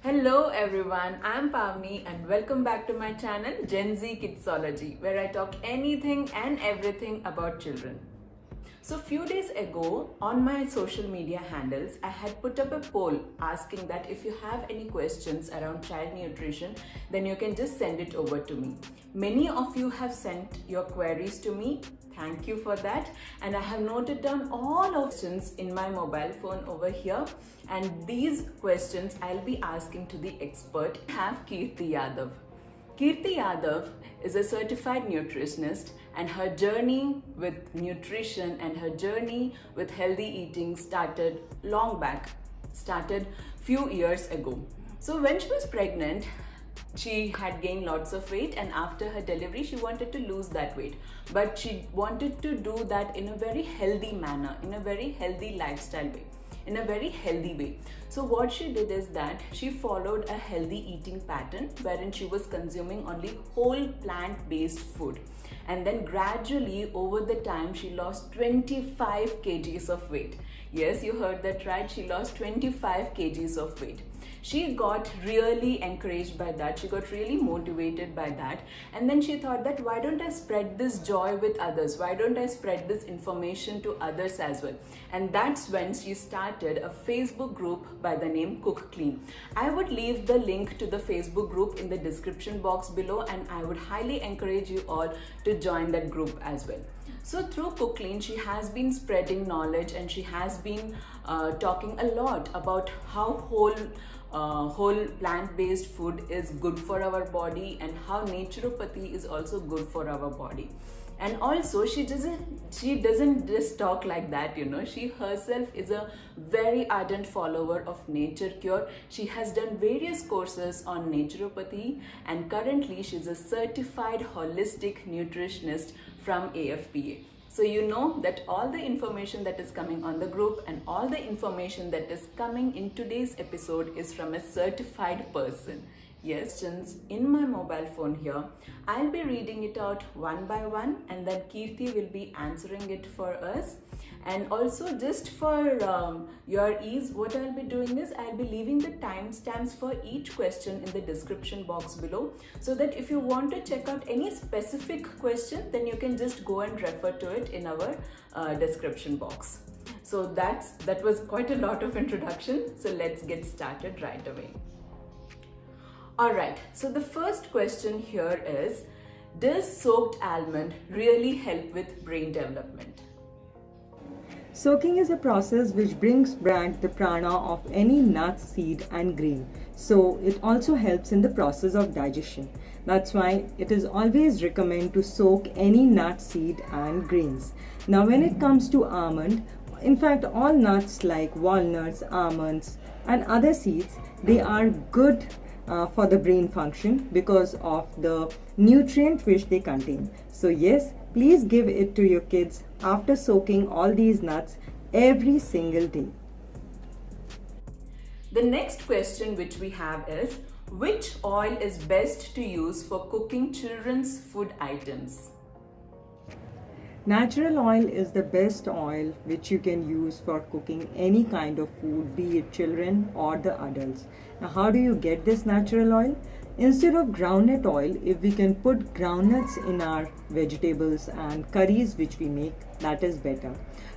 Hello everyone, I'm Pavni and welcome back to my channel GenZ Kidsology, where I talk anything and everything about children. So few days ago on my social media handles, I had put up a poll asking that if you have any questions around child nutrition, then you can just send it over to me. Many of you have sent your queries to me. Thank you for that. And I have noted down all of questions in my mobile phone over here. And these questions I'll be asking to the expert. I have Kirti Yadav. Kirti Yadav is a certified nutritionist, and her journey with nutrition and her journey with healthy eating started few years ago. So when she was pregnant, she had gained lots of weight, and after her delivery she wanted to lose that weight, but she wanted to do that in a very healthy manner, in a very healthy lifestyle way, in a very healthy way. So what she did is that she followed a healthy eating pattern wherein she was consuming only whole plant-based food, and then gradually over the time she lost 25 kgs of weight. Yes, you heard that right, she lost 25 kgs of weight. She got really encouraged by that, she got really motivated by that, and then she thought that why don't I spread this joy with others, why don't I spread this information to others as well. And that's when she started a Facebook group by the name Cook Clean. I would leave the link to the Facebook group in the description box below, and I would highly encourage you all to join that group as well. So through Cook Clean, she has been spreading knowledge, and she has been talking a lot about how whole plant-based food is good for our body, and how naturopathy is also good for our body. And also she doesn't just talk like that, you know. She herself is a very ardent follower of nature cure. She has done various courses on naturopathy, and currently she's a certified holistic nutritionist from AFPA. So you know that all the information that is coming on the group and all the information that is coming in today's episode is from a certified person. Yes, in my mobile phone here, I'll be reading it out one by one, and then Kirti will be answering it for us. And also, just for your ease, what I'll be doing is I'll be leaving the timestamps for each question in the description box below, so that if you want to check out any specific question, then you can just go and refer to it in our description box. So that was quite a lot of introduction. So let's get started right away. Alright, so the first question here is, does soaked almond really help with brain development? Soaking is a process which brings back the prana of any nut, seed and grain. So it also helps in the process of digestion. That's why it is always recommended to soak any nut, seed and grains. Now when it comes to almond, in fact all nuts like walnuts, almonds and other seeds, they are good for the brain function because of the nutrient which they contain. So yes, please give it to your kids after soaking all these nuts every single day. The next question which we have is, which oil is best to use for cooking children's food items? Natural oil is the best oil which you can use for cooking any kind of food, be it children or the adults. Now how do you get this natural oil? Instead of groundnut oil, if we can put groundnuts in our vegetables and curries which we make, that is better.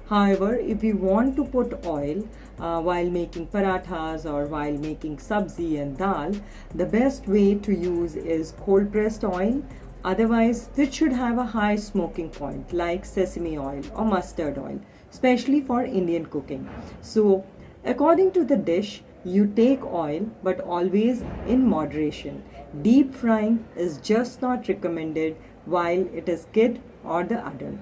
However, if we want to put oil while making parathas or while making sabzi and dal, the best way to use is cold pressed oil. Otherwise, which should have a high smoking point like sesame oil or mustard oil, especially for Indian cooking. So, according to the dish, you take oil, but always in moderation. Deep frying is just not recommended while it is kid or the adult.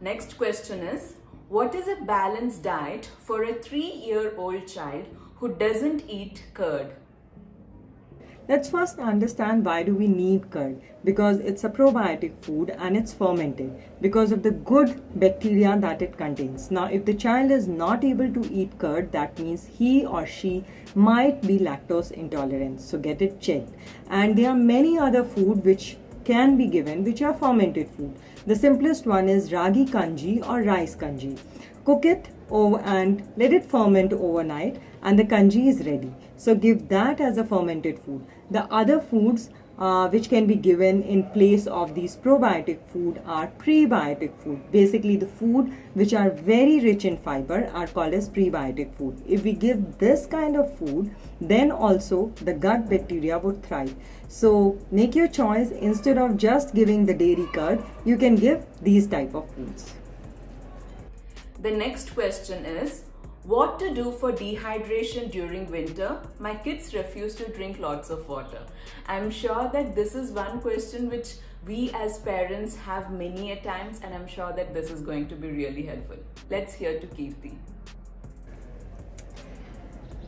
Next question is, what is a balanced diet for a 3-year-old child who doesn't eat curd? Let's first understand why do we need curd. Because it's a probiotic food and it's fermented because of the good bacteria that it contains. Now if the child is not able to eat curd, that means he or she might be lactose intolerant. So get it checked. And there are many other food which can be given which are fermented food. The simplest one is ragi kanji or rice kanji. Cook it and let it ferment overnight, and the kanji is ready. So give that as a fermented food. The other foods which can be given in place of these probiotic food are prebiotic food. Basically, the food which are very rich in fiber are called as prebiotic food. If we give this kind of food, then also the gut bacteria would thrive. So make your choice. Instead of just giving the dairy curd, you can give these type of foods. The next question is, what to do for dehydration during winter? My kids refuse to drink lots of water. I'm sure that this is one question which we as parents have many a times, and I'm sure that this is going to be really helpful. Let's hear to Kirti.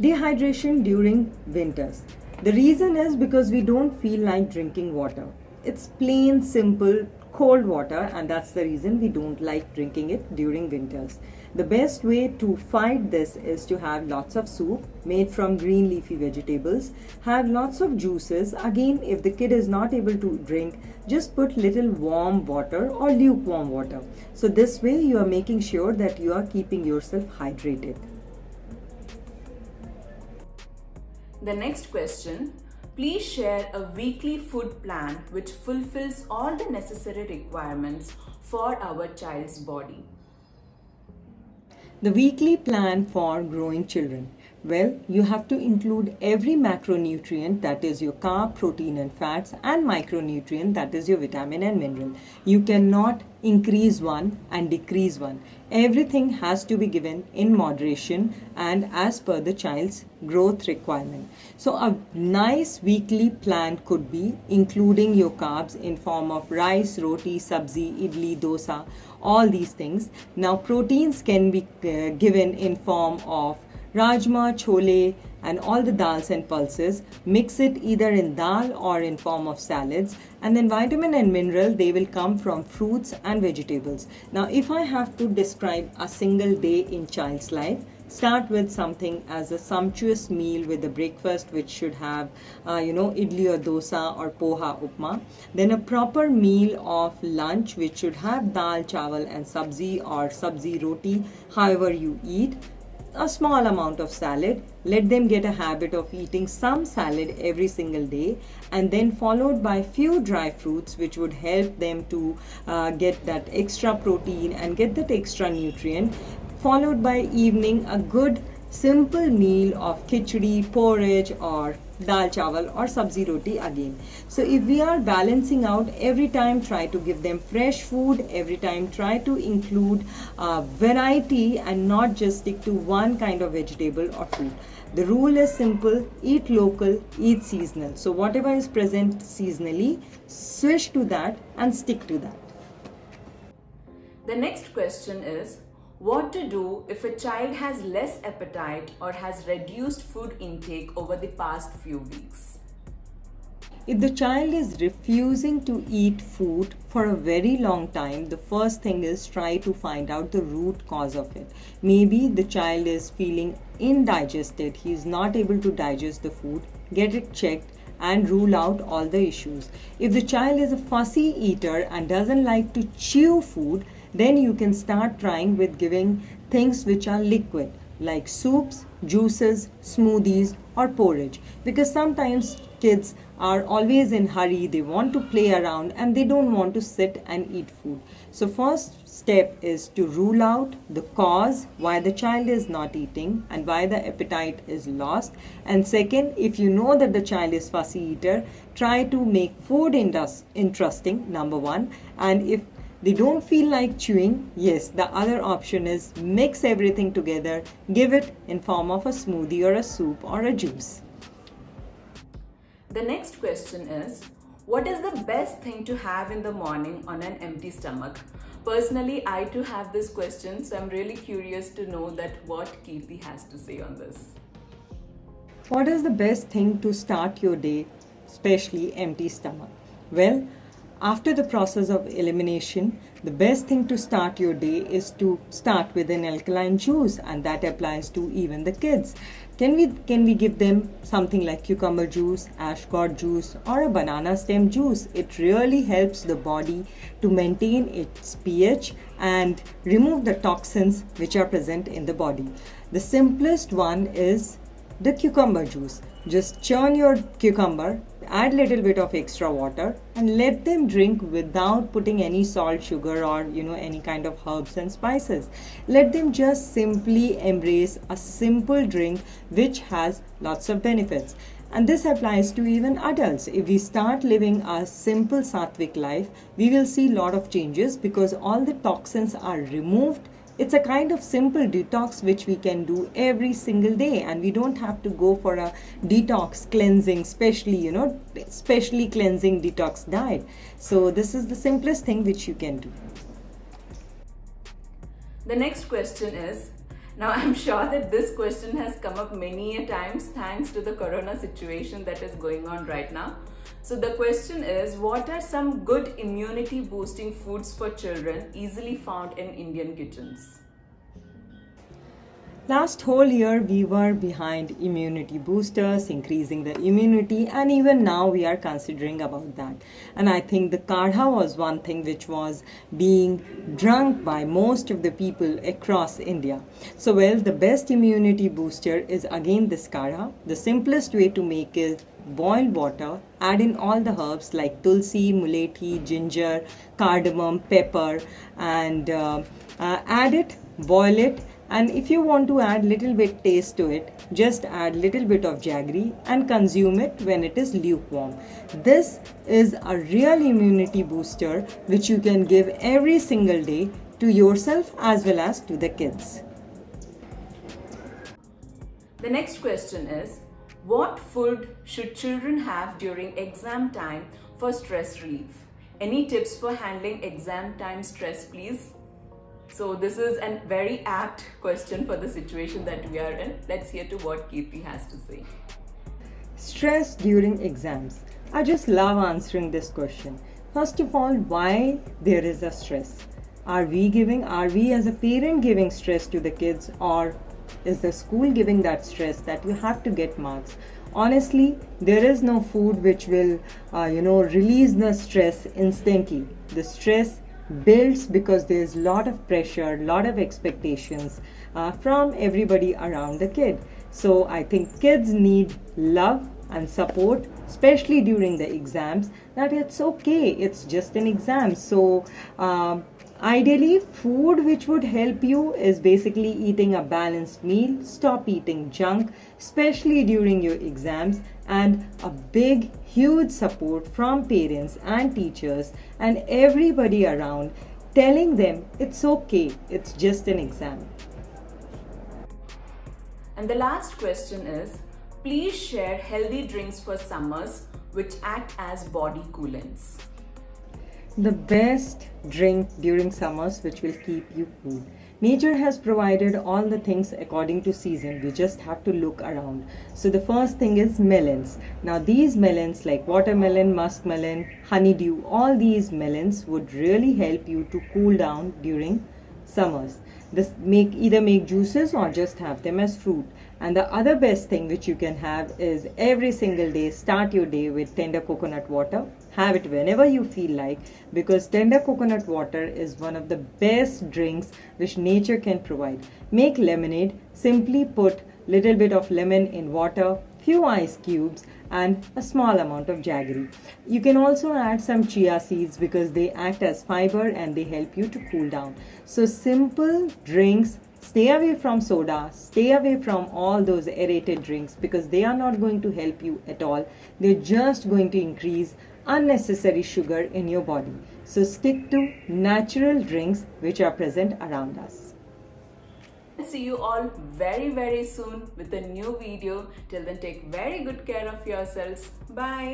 Dehydration during winters. The reason is because we don't feel like drinking water. It's plain, simple, cold water, and that's the reason we don't like drinking it during winters. The best way to fight this is to have lots of soup made from green leafy vegetables. Have lots of juices. Again, if the kid is not able to drink, just put little warm water or lukewarm water. So this way you are making sure that you are keeping yourself hydrated. The next question, please share a weekly food plan which fulfills all the necessary requirements for our child's body. The weekly plan for growing children. Well, you have to include every macronutrient, that is your carb, protein and fats, and micronutrient, that is your vitamin and mineral. You cannot increase one and decrease one. Everything has to be given in moderation and as per the child's growth requirement. So a nice weekly plan could be including your carbs in form of rice, roti, sabzi, idli, dosa, all these things. Now proteins can be given in form of rajma, chole, and all the dals and pulses. Mix it either in dal or in form of salads. And then vitamin and mineral, they will come from fruits and vegetables. Now, if I have to describe a single day in child's life, start with something as a sumptuous meal with a breakfast which should have, idli or dosa or poha upma. Then a proper meal of lunch which should have dal, chawal and sabzi or sabzi roti, however you eat. A small amount of salad. Let them get a habit of eating some salad every single day, and then followed by few dry fruits which would help them to get that extra protein and get that extra nutrient. Followed by evening a good simple meal of khichdi, porridge or dal chawal or sabzi roti again. So if we are balancing out, every time try to give them fresh food, every time try to include variety and not just stick to one kind of vegetable or food. The rule is simple: eat local, eat seasonal. So whatever is present seasonally, switch to that and stick to that. The next question is, what to do if a child has less appetite or has reduced food intake over the past few weeks? If the child is refusing to eat food for a very long time, the first thing is try to find out the root cause of it. Maybe the child is feeling indigested, he is not able to digest the food. Get it checked and rule out all the issues. If the child is a fussy eater and doesn't like to chew food, then you can start trying with giving things which are liquid like soups, juices, smoothies or porridge, because sometimes kids are always in hurry, they want to play around and they don't want to sit and eat food. So first step is to rule out the cause why the child is not eating and why the appetite is lost. And second, if you know that the child is fussy eater, try to make food interesting, number one. And if they don't feel like chewing, yes, the other option is mix everything together, give it in form of a smoothie or a soup or a juice. The next question is, what is the best thing to have in the morning on an empty stomach? Personally, I too have this question, so I'm really curious to know that what Kirti has to say on this. What is the best thing to start your day, especially empty stomach? Well, after the process of elimination, the best thing to start your day is to start with an alkaline juice, and that applies to even the kids. Can we give them something like cucumber juice, ashgord juice, or a banana stem juice? It really helps the body to maintain its pH and remove the toxins which are present in the body. The simplest one is the cucumber juice. Just churn your cucumber, add little bit of extra water, and let them drink without putting any salt, sugar, or any kind of herbs and spices. Let them just simply embrace a simple drink which has lots of benefits. And this applies to even adults. If we start living a simple sattvic life, we will see a lot of changes because all the toxins are removed. It's a kind of simple detox which we can do every single day, and we don't have to go for a detox cleansing, specially cleansing detox diet. So this is the simplest thing which you can do. The next question is, now I'm sure that this question has come up many a times thanks to the corona situation that is going on right now. So the question is, what are some good immunity boosting foods for children easily found in Indian kitchens? Last whole year we were behind immunity boosters, increasing the immunity, and even now we are considering about that. And I think the kadha was one thing which was being drunk by most of the people across India. So the best immunity booster is again this kadha. The simplest way to make is boil water, add in all the herbs like tulsi, mulethi, ginger, cardamom, pepper, and add it, boil it. And if you want to add little bit taste to it, just add little bit of jaggery and consume it when it is lukewarm. This is a real immunity booster which you can give every single day to yourself as well as to the kids. The next question is, what food should children have during exam time for stress relief? Any tips for handling exam time stress, please? So this is a very apt question for the situation that we are in. Let's hear to what Kirti has to say. Stress during exams. I just love answering this question. First of all, why there is a stress? Are we as a parent giving stress to the kids, or is the school giving that stress that you have to get marks? Honestly, there is no food which will, release the stress instantly. The stress builds because there's a lot of pressure, lot of expectations from everybody around the kid. So I think kids need love and support, especially during the exams, that it's okay, it's just an exam. So ideally, food which would help you is basically eating a balanced meal, stop eating junk, especially during your exams, and a big, huge support from parents and teachers and everybody around, telling them it's okay, it's just an exam. And the last question is, please share healthy drinks for summers which act as body coolants. The best drink during summers which will keep you cool. Nature has provided all the things according to season. We just have to look around. So the first thing is melons. Now these melons like watermelon, muskmelon, honeydew, all these melons would really help you to cool down during summers. Either make juices or just have them as fruit. And the other best thing which you can have is every single day start your day with tender coconut water. Have it whenever you feel like, because tender coconut water is one of the best drinks which nature can provide. Make lemonade. Simply put little bit of lemon in water, few ice cubes, and a small amount of jaggery. You can also add some chia seeds because they act as fiber and they help you to cool down. So simple drinks. Stay away from soda, stay away from all those aerated drinks because they are not going to help you at all. They're just going to increase unnecessary sugar in your body. So stick to natural drinks which are present around us. See you all very, very soon with a new video. Till then, take very good care of yourselves. Bye.